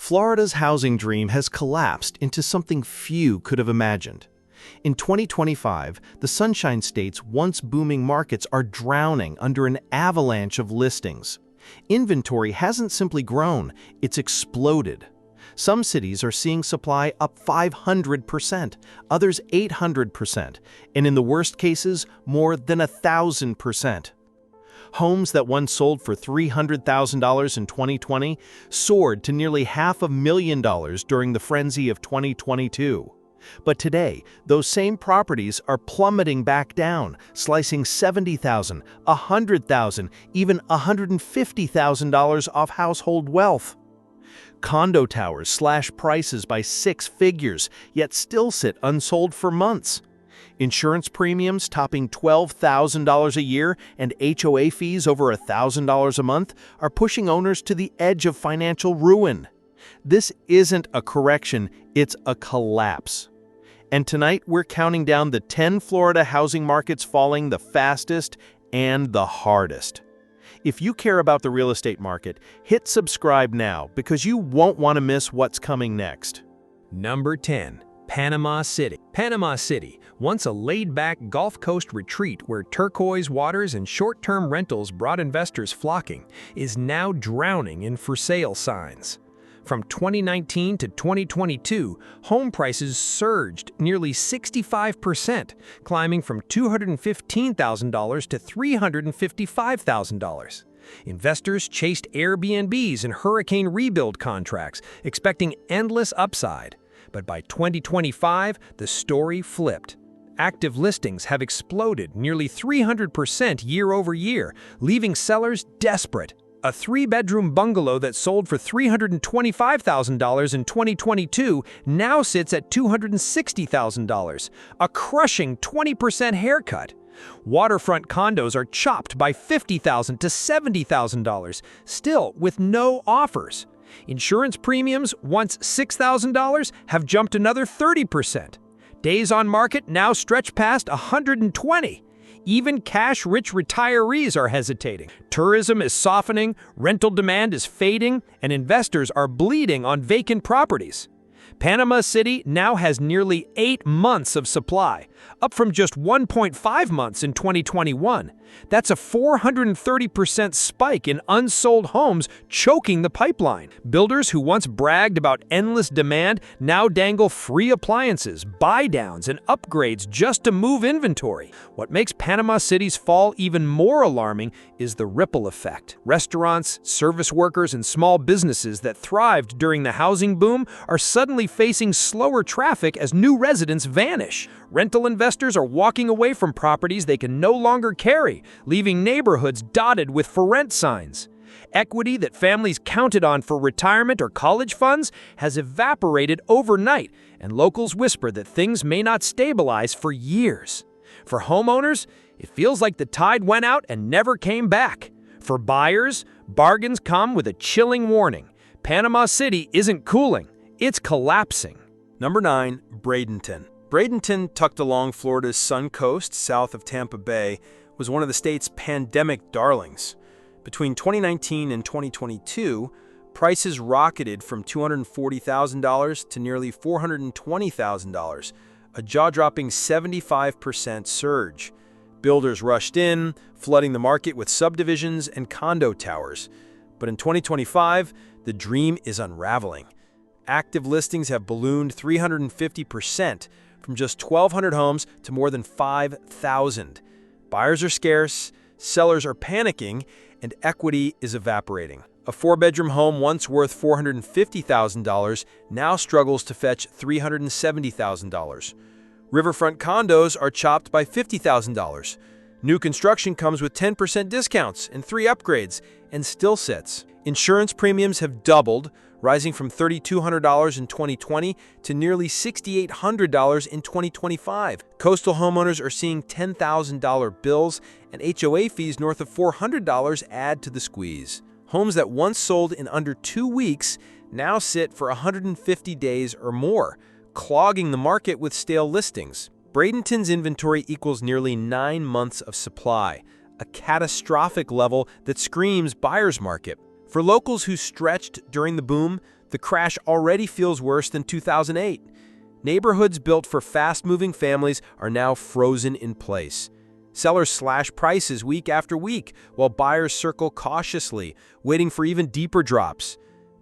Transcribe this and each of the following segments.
Florida's housing dream has collapsed into something few could have imagined. In 2025, the Sunshine State's once booming markets are drowning under an avalanche of listings. Inventory hasn't simply grown, it's exploded. Some cities are seeing supply up 500%, others 800%, and in the worst cases, more than 1,000%. Homes that once sold for $300,000 in 2020 soared to nearly $500,000 during the frenzy of 2022. But today, those same properties are plummeting back down, slicing $70,000, $100,000, even $150,000 off household wealth. Condo towers slash prices by six figures, yet still sit unsold for months. Insurance premiums topping $12,000 a year and HOA fees over $1,000 a month are pushing owners to the edge of financial ruin. This isn't a correction, it's a collapse. And tonight we're counting down the 10 Florida housing markets falling the fastest and the hardest. If you care about the real estate market, hit subscribe now because you won't want to miss what's coming next. Number 10. Panama City. Panama City, once a laid-back Gulf Coast retreat where turquoise waters and short-term rentals brought investors flocking, is now drowning in for-sale signs. From 2019 to 2022, home prices surged nearly 65%, climbing from $215,000 to $355,000. Investors chased Airbnbs and hurricane rebuild contracts, expecting endless upside. But by 2025, the story flipped. Active listings have exploded nearly 300% year over year, leaving sellers desperate. A three-bedroom bungalow that sold for $325,000 in 2022 now sits at $260,000, a crushing 20% haircut. Waterfront condos are chopped by $50,000 to $70,000, still with no offers. Insurance premiums, once $6,000, have jumped another 30%. Days on market now stretch past 120. Even cash-rich retirees are hesitating. Tourism is softening, rental demand is fading, and investors are bleeding on vacant properties. Panama City now has nearly 8 months of supply, up from just 1.5 months in 2021. That's a 430% spike in unsold homes choking the pipeline. Builders who once bragged about endless demand now dangle free appliances, buy-downs, and upgrades just to move inventory. What makes Panama City's fall even more alarming is the ripple effect. Restaurants, service workers, and small businesses that thrived during the housing boom are suddenly facing slower traffic as new residents vanish. Rental investors are walking away from properties they can no longer carry, leaving neighborhoods dotted with for rent signs. Equity that families counted on for retirement or college funds has evaporated overnight, and locals whisper that things may not stabilize for years. For homeowners, it feels like the tide went out and never came back. For buyers, bargains come with a chilling warning. Panama City isn't cooling, it's collapsing. Number 9. Bradenton. Bradenton, tucked along Florida's sun coast south of Tampa Bay, was one of the state's pandemic darlings. Between 2019 and 2022, prices rocketed from $240,000 to nearly $420,000, a jaw-dropping 75% surge. Builders rushed in, flooding the market with subdivisions and condo towers. But in 2025, the dream is unraveling. Active listings have ballooned 350%, from just 1,200 homes to more than 5,000. Buyers are scarce, sellers are panicking, and equity is evaporating. A four-bedroom home once worth $450,000 now struggles to fetch $370,000. Riverfront condos are chopped by $50,000. New construction comes with 10% discounts and 3 upgrades, and still sits. Insurance premiums have doubled, rising from $3,200 in 2020 to nearly $6,800 in 2025. Coastal homeowners are seeing $10,000 bills, and HOA fees north of $400 add to the squeeze. Homes that once sold in under 2 weeks now sit for 150 days or more, clogging the market with stale listings. Bradenton's inventory equals nearly 9 months of supply, a catastrophic level that screams buyer's market. For locals who stretched during the boom, the crash already feels worse than 2008. Neighborhoods built for fast-moving families are now frozen in place. Sellers slash prices week after week, while buyers circle cautiously, waiting for even deeper drops.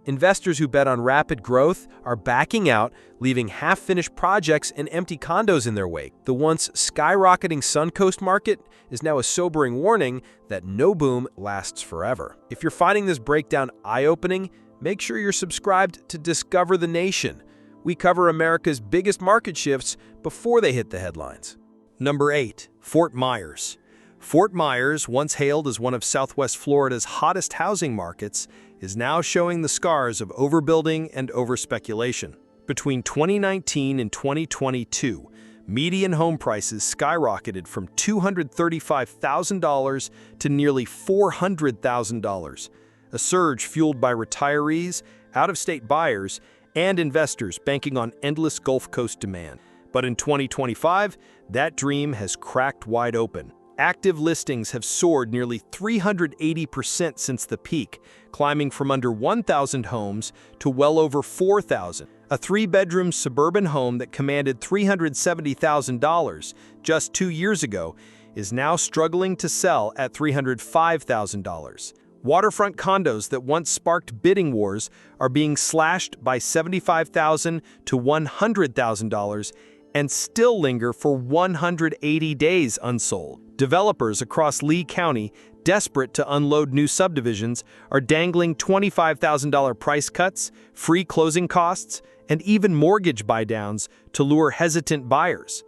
Investors who bet on rapid growth are backing out, leaving half-finished projects and empty condos in their wake. The once skyrocketing Suncoast market is now a sobering warning that no boom lasts forever. If you're finding this breakdown eye-opening, make sure you're subscribed to Discover the Nation. We cover America's biggest market shifts before they hit the headlines. Number 8. Fort Myers. Fort Myers, once hailed as one of Southwest Florida's hottest housing markets, is now showing the scars of overbuilding and overspeculation. Between 2019 and 2022, median home prices skyrocketed from $235,000 to nearly $400,000, a surge fueled by retirees, out-of-state buyers, and investors banking on endless Gulf Coast demand. But in 2025, that dream has cracked wide open. Active listings have soared nearly 380% since the peak, climbing from under 1,000 homes to well over 4,000. A three-bedroom suburban home that commanded $370,000 just 2 years ago is now struggling to sell at $305,000. Waterfront condos that once sparked bidding wars are being slashed by $75,000 to $100,000 and still linger for 180 days unsold. Developers across Lee County, desperate to unload new subdivisions, are dangling $25,000 price cuts, free closing costs, and even mortgage buydowns to lure hesitant buyers.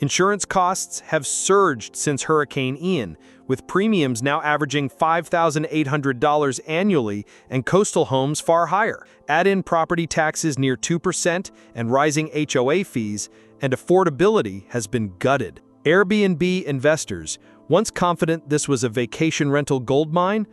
Insurance costs have surged since Hurricane Ian, with premiums now averaging $5,800 annually and coastal homes far higher. Add in property taxes near 2% and rising HOA fees, and affordability has been gutted. Airbnb investors, once confident this was a vacation rental goldmine,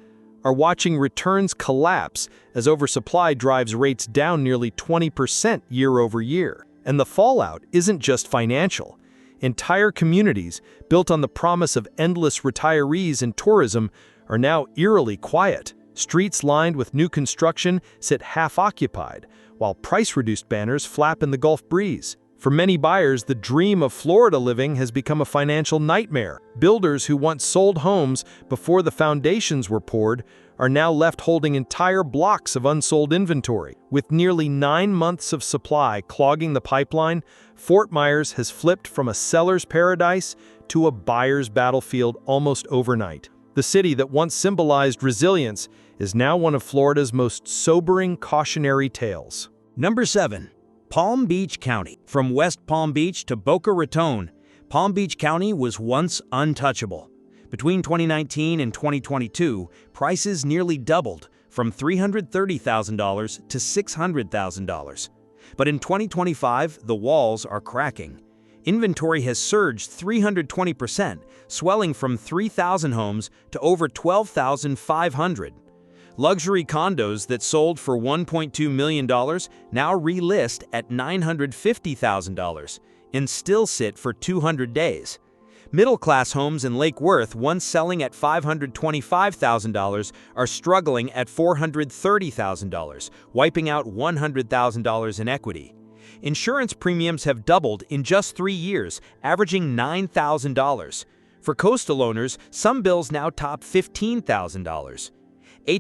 are watching returns collapse as oversupply drives rates down nearly 20% year over year. And the fallout isn't just financial. Entire communities, built on the promise of endless retirees and tourism, are now eerily quiet. Streets lined with new construction sit half-occupied, while price-reduced banners flap in the Gulf breeze. For many buyers, the dream of Florida living has become a financial nightmare. Builders who once sold homes before the foundations were poured are now left holding entire blocks of unsold inventory. With nearly 9 months of supply clogging the pipeline, Fort Myers has flipped from a seller's paradise to a buyer's battlefield almost overnight. The city that once symbolized resilience is now one of Florida's most sobering cautionary tales. Number 7. Palm Beach County. From West Palm Beach to Boca Raton, Palm Beach County was once untouchable. Between 2019 and 2022, prices nearly doubled, from $330,000 to $600,000. But in 2025, the walls are cracking. Inventory has surged 320%, swelling from 3,000 homes to over 12,500. Luxury condos that sold for $1.2 million now relist at $950,000 and still sit for 200 days. Middle-class homes in Lake Worth, once selling at $525,000, are struggling at $430,000, wiping out $100,000 in equity. Insurance premiums have doubled in just 3 years, averaging $9,000. For coastal owners, some bills now top $15,000.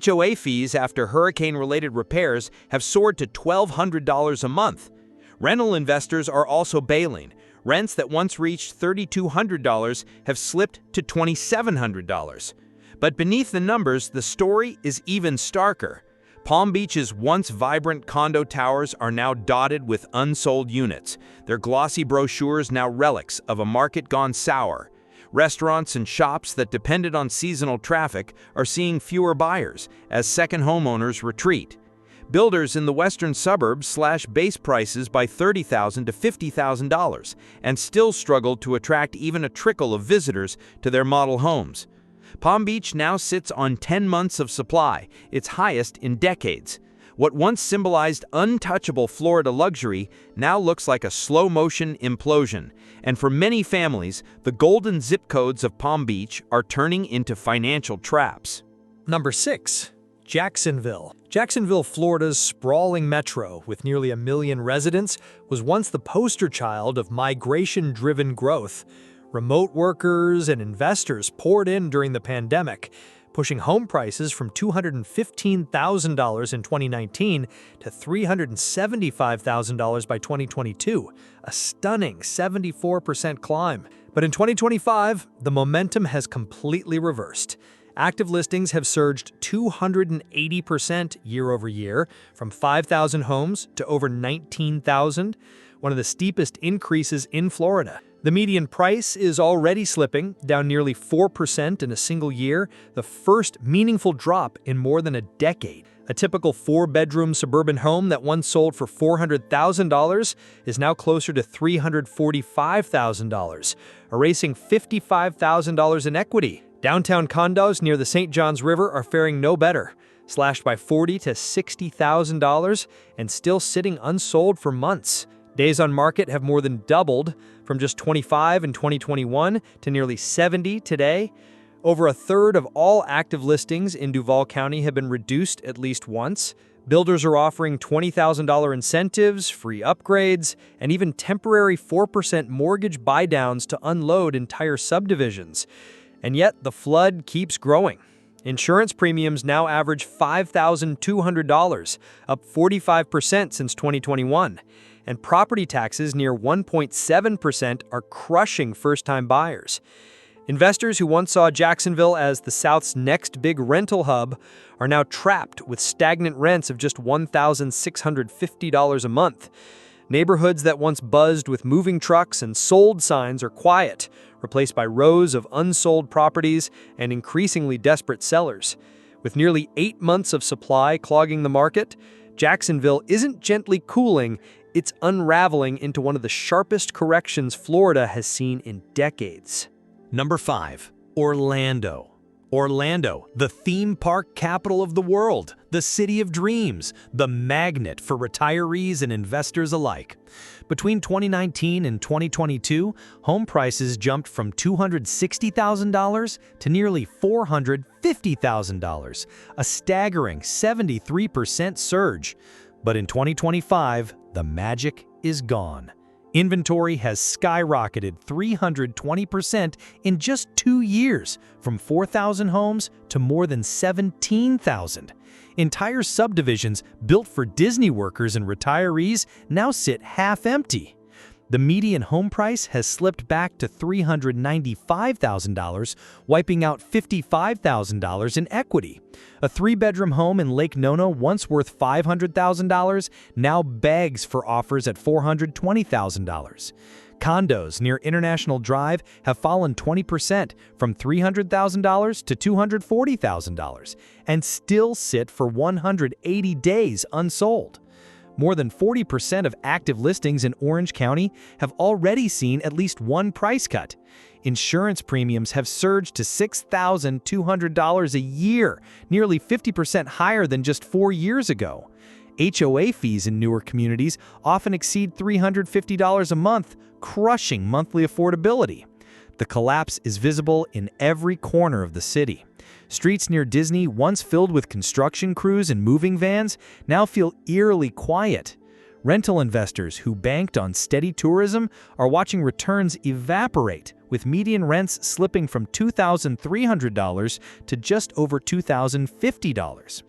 HOA fees after hurricane-related repairs have soared to $1,200 a month. Rental investors are also bailing. Rents that once reached $3,200 have slipped to $2,700. But beneath the numbers, the story is even starker. Palm Beach's once vibrant condo towers are now dotted with unsold units, their glossy brochures now relics of a market gone sour. Restaurants and shops that depended on seasonal traffic are seeing fewer buyers as second homeowners retreat. Builders in the western suburbs slash base prices by $30,000 to $50,000 and still struggle to attract even a trickle of visitors to their model homes. Palm Beach now sits on 10 months of supply, its highest in decades. What once symbolized untouchable Florida luxury now looks like a slow-motion implosion. And for many families, the golden zip codes of Palm Beach are turning into financial traps. Number 6. Jacksonville. Jacksonville, Florida's sprawling metro with nearly 1 million residents was once the poster child of migration-driven growth. Remote workers and investors poured in during the pandemic, pushing home prices from $215,000 in 2019 to $375,000 by 2022, a stunning 74% climb. But in 2025, the momentum has completely reversed. Active listings have surged 280% year over year, from 5,000 homes to over 19,000, one of the steepest increases in Florida. The median price is already slipping, down nearly 4% in a single year, the first meaningful drop in more than a decade. A typical 4-bedroom suburban home that once sold for $400,000 is now closer to $345,000, erasing $55,000 in equity. Downtown condos near the St. Johns River are faring no better, slashed by $40,000 to $60,000 and still sitting unsold for months. Days on market have more than doubled, from just 25 in 2021 to nearly 70 today. Over a third of all active listings in Duval County have been reduced at least once. Builders are offering $20,000 incentives, free upgrades, and even temporary 4% mortgage buydowns to unload entire subdivisions. And yet, the flood keeps growing. Insurance premiums now average $5,200, up 45% since 2021. And property taxes near 1.7% are crushing first-time buyers. Investors who once saw Jacksonville as the South's next big rental hub are now trapped with stagnant rents of just $1,650 a month. Neighborhoods that once buzzed with moving trucks and sold signs are quiet, replaced by rows of unsold properties and increasingly desperate sellers. With nearly 8 months of supply clogging the market, Jacksonville isn't gently cooling, it's unraveling into one of the sharpest corrections Florida has seen in decades. Number 5. Orlando. Orlando, the theme park capital of the world, the city of dreams, the magnet for retirees and investors alike. Between 2019 and 2022, home prices jumped from $260,000 to nearly $450,000, a staggering 73% surge. But in 2025, the magic is gone. Inventory has skyrocketed 320% in just 2 years, from 4,000 homes to more than 17,000. Entire subdivisions built for Disney workers and retirees now sit half empty. The median home price has slipped back to $395,000, wiping out $55,000 in equity. A 3-bedroom home in Lake Nona, once worth $500,000, now begs for offers at $420,000. Condos near International Drive have fallen 20%, from $300,000 to $240,000, and still sit for 180 days unsold. More than 40% of active listings in Orange County have already seen at least one price cut. Insurance premiums have surged to $6,200 a year, nearly 50% higher than just 4 years ago. HOA fees in newer communities often exceed $350 a month, crushing monthly affordability. The collapse is visible in every corner of the city. Streets near Disney, once filled with construction crews and moving vans, now feel eerily quiet. Rental investors who banked on steady tourism are watching returns evaporate, with median rents slipping from $2,300 to just over $2,050.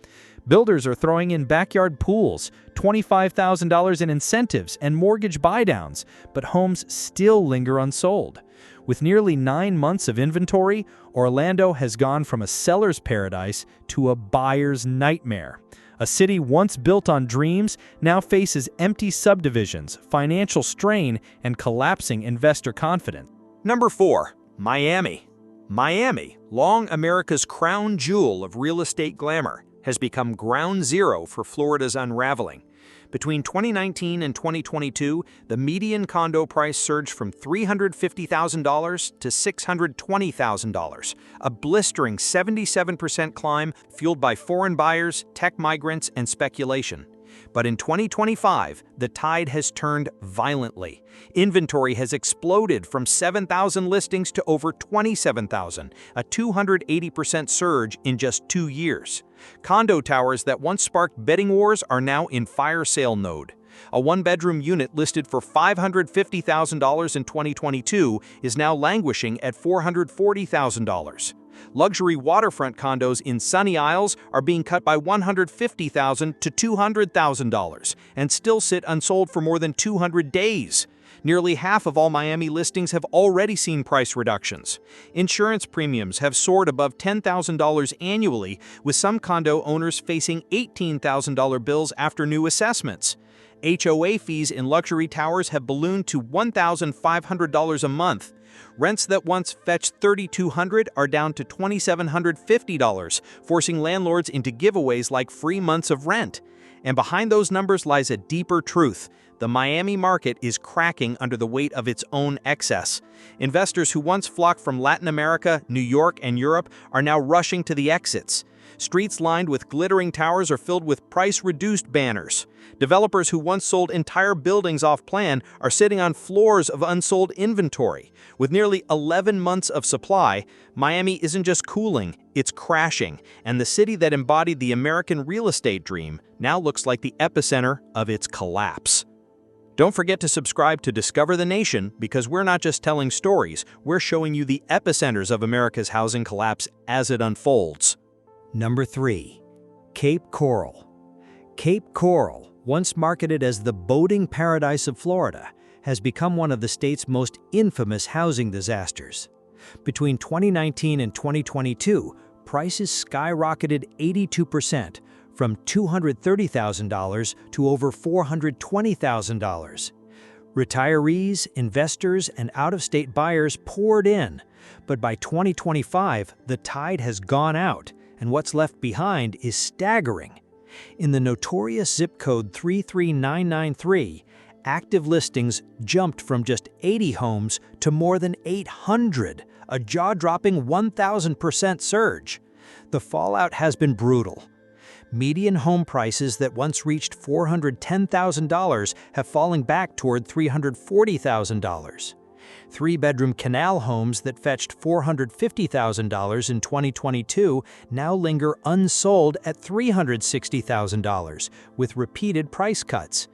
Builders are throwing in backyard pools, $25,000 in incentives, and mortgage buydowns, but homes still linger unsold. With nearly 9 months of inventory, Orlando has gone from a seller's paradise to a buyer's nightmare. A city once built on dreams now faces empty subdivisions, financial strain, and collapsing investor confidence. Number 4. Miami. Miami, long America's crown jewel of real estate glamour, has become ground zero for Florida's unraveling. Between 2019 and 2022, the median condo price surged from $350,000 to $620,000, a blistering 77% climb fueled by foreign buyers, tech migrants, and speculation. But in 2025, the tide has turned violently. Inventory has exploded from 7,000 listings to over 27,000, a 280% surge in just 2 years. Condo towers that once sparked bidding wars are now in fire sale mode. A one-bedroom unit listed for $550,000 in 2022 is now languishing at $440,000. Luxury waterfront condos in Sunny Isles are being cut by $150,000 to $200,000 and still sit unsold for more than 200 days. Nearly half of all Miami listings have already seen price reductions. Insurance premiums have soared above $10,000 annually, with some condo owners facing $18,000 bills after new assessments. HOA fees in luxury towers have ballooned to $1,500 a month. Rents that once fetched $3,200 are down to $2,750, forcing landlords into giveaways like free months of rent. And behind those numbers lies a deeper truth. The Miami market is cracking under the weight of its own excess. Investors who once flocked from Latin America, New York, and Europe are now rushing to the exits. Streets lined with glittering towers are filled with price-reduced banners. Developers who once sold entire buildings off-plan are sitting on floors of unsold inventory. With nearly 11 months of supply, Miami isn't just cooling, it's crashing, and the city that embodied the American real estate dream now looks like the epicenter of its collapse. Don't forget to subscribe to Discover the Nation, because we're not just telling stories, we're showing you the epicenters of America's housing collapse as it unfolds. Number 3. Cape Coral. Cape Coral, once marketed as the boating paradise of Florida, has become one of the state's most infamous housing disasters. Between 2019 and 2022, prices skyrocketed 82%, from $230,000 to over $420,000. Retirees, investors, and out-of-state buyers poured in, but by 2025, the tide has gone out, and what's left behind is staggering. In the notorious zip code 33993, active listings jumped from just 80 homes to more than 800, a jaw-dropping 1,000% surge. The fallout has been brutal. Median home prices that once reached $410,000 have fallen back toward $340,000. Three-bedroom canal homes that fetched $450,000 in 2022 now linger unsold at $360,000, with repeated price cuts.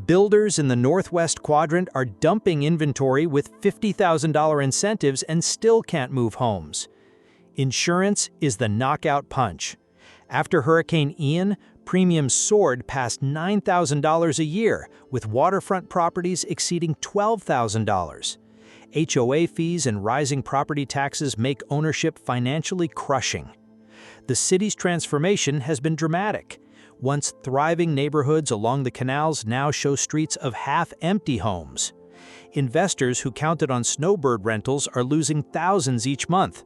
Builders in the Northwest Quadrant are dumping inventory with $50,000 incentives and still can't move homes. Insurance is the knockout punch. After Hurricane Ian, premiums soared past $9,000 a year, with waterfront properties exceeding $12,000. HOA fees and rising property taxes make ownership financially crushing. The city's transformation has been dramatic. Once thriving neighborhoods along the canals now show streets of half-empty homes. Investors who counted on snowbird rentals are losing thousands each month.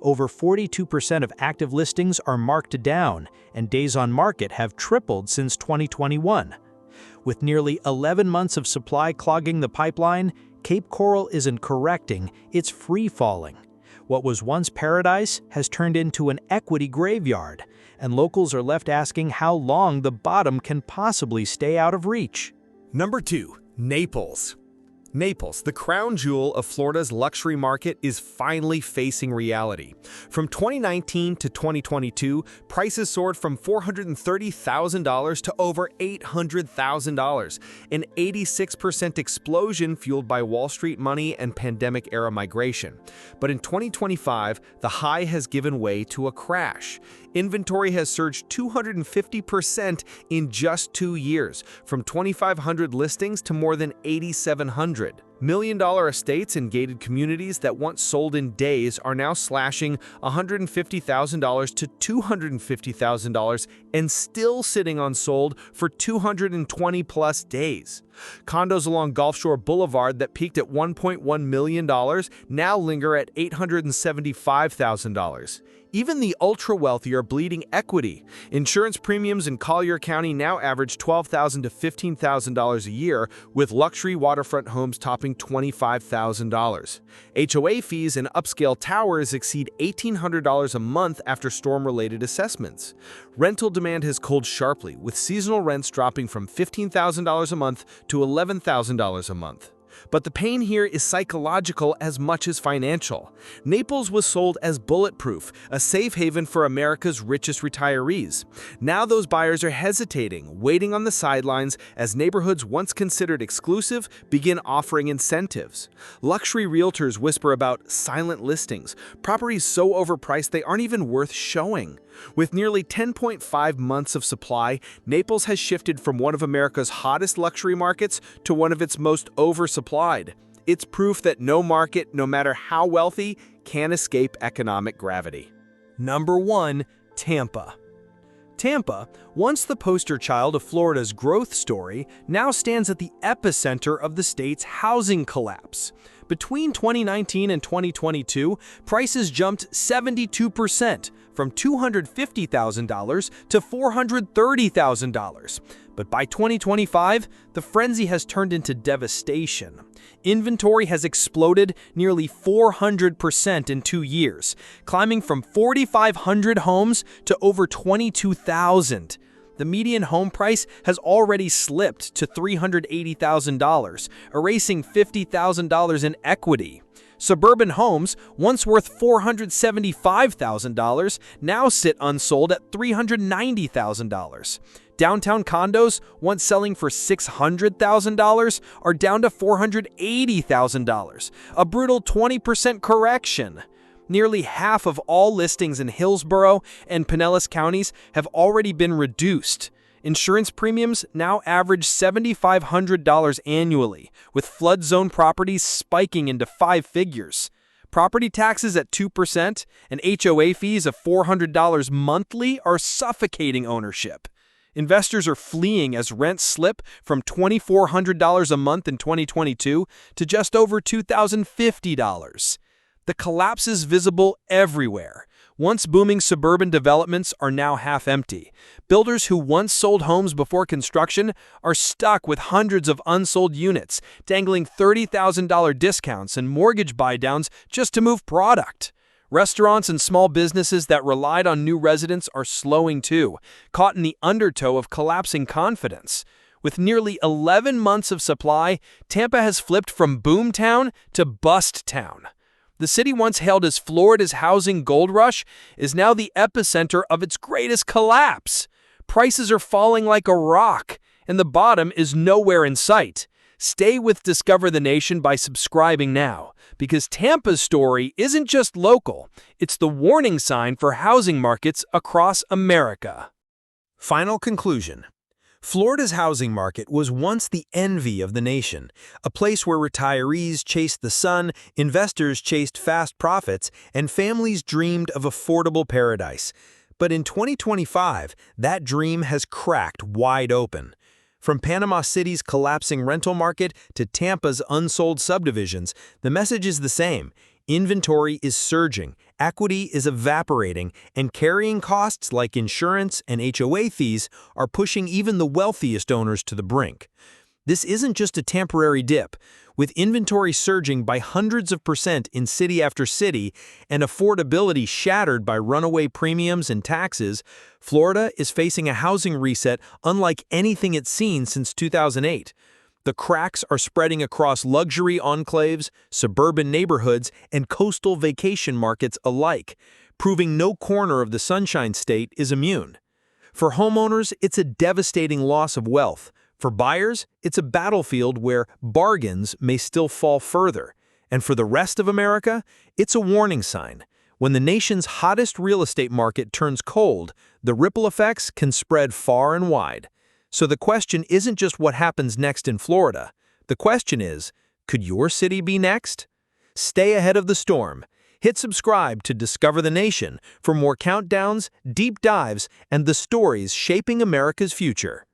Over 42% of active listings are marked down, and days on market have tripled since 2021. With nearly 11 months of supply clogging the pipeline, Cape Coral isn't correcting, it's free-falling. What was once paradise has turned into an equity graveyard, and locals are left asking how long the bottom can possibly stay out of reach. Number 2. Naples. Naples, the crown jewel of Florida's luxury market, is finally facing reality. From 2019 to 2022, prices soared from $430,000 to over $800,000, an 86% explosion fueled by Wall Street money and pandemic-era migration. But in 2025, the high has given way to a crash. Inventory has surged 250% in just 2 years, from 2,500 listings to more than 8,700. Million-dollar estates and gated communities that once sold in days are now slashing $150,000 to $250,000 and still sitting unsold for 220-plus days. Condos along Gulf Shore Boulevard that peaked at $1.1 million now linger at $875,000. Even the ultra-wealthy are bleeding equity. Insurance premiums in Collier County now average $12,000 to $15,000 a year, with luxury waterfront homes topping exceeding $25,000. HOA fees in upscale towers exceed $1,800 a month after storm-related assessments. Rental demand has cooled sharply, with seasonal rents dropping from $15,000 a month to $11,000 a month. But the pain here is psychological as much as financial. Naples was sold as bulletproof, a safe haven for America's richest retirees. Now those buyers are hesitating, waiting on the sidelines as neighborhoods once considered exclusive begin offering incentives. Luxury realtors whisper about silent listings, properties so overpriced they aren't even worth showing. With nearly 10.5 months of supply, Naples has shifted from one of America's hottest luxury markets to one of its most oversupplied. It's proof that no market, no matter how wealthy, can escape economic gravity. Number 1. Tampa. Tampa, once the poster child of Florida's growth story, now stands at the epicenter of the state's housing collapse. Between 2019 and 2022, prices jumped 72%, from $250,000 to $430,000. But by 2025, the frenzy has turned into devastation. Inventory has exploded nearly 400% in 2 years, climbing from 4,500 homes to over 22,000. The median home price has already slipped to $380,000, erasing $50,000 in equity. Suburban homes, once worth $475,000, now sit unsold at $390,000. Downtown condos, once selling for $600,000, are down to $480,000, a brutal 20% correction. Nearly half of all listings in Hillsborough and Pinellas counties have already been reduced. Insurance premiums now average $7,500 annually, with flood zone properties spiking into 5 figures. Property taxes at 2% and HOA fees of $400 monthly are suffocating ownership. Investors are fleeing as rents slip from $2,400 a month in 2022 to just over $2,050. The collapse is visible everywhere. Once booming suburban developments are now half empty. Builders who once sold homes before construction are stuck with hundreds of unsold units, dangling $30,000 discounts and mortgage buy-downs just to move product. Restaurants and small businesses that relied on new residents are slowing too, caught in the undertow of collapsing confidence. With nearly 11 months of supply, Tampa has flipped from boom town to bust town. The city once hailed as Florida's housing gold rush is now the epicenter of its greatest collapse. Prices are falling like a rock, and the bottom is nowhere in sight. Stay with Discover the Nation by subscribing now, because Tampa's story isn't just local, it's the warning sign for housing markets across America. Final conclusion. Florida's housing market was once the envy of the nation, a place where retirees chased the sun, investors chased fast profits, and families dreamed of affordable paradise. But in 2025, that dream has cracked wide open. From Panama City's collapsing rental market to Tampa's unsold subdivisions, the message is the same. Inventory is surging, equity is evaporating, and carrying costs like insurance and HOA fees are pushing even the wealthiest owners to the brink. This isn't just a temporary dip. With inventory surging by hundreds of percent in city after city and affordability shattered by runaway premiums and taxes, Florida is facing a housing reset unlike anything it's seen since 2008. The cracks are spreading across luxury enclaves, suburban neighborhoods, and coastal vacation markets alike, proving no corner of the Sunshine State is immune. For homeowners, it's a devastating loss of wealth. For buyers, it's a battlefield where bargains may still fall further. And for the rest of America, it's a warning sign. When the nation's hottest real estate market turns cold, the ripple effects can spread far and wide. So the question isn't just what happens next in Florida. The question is, could your city be next? Stay ahead of the storm. Hit subscribe to Discover the Nation for more countdowns, deep dives, and the stories shaping America's future.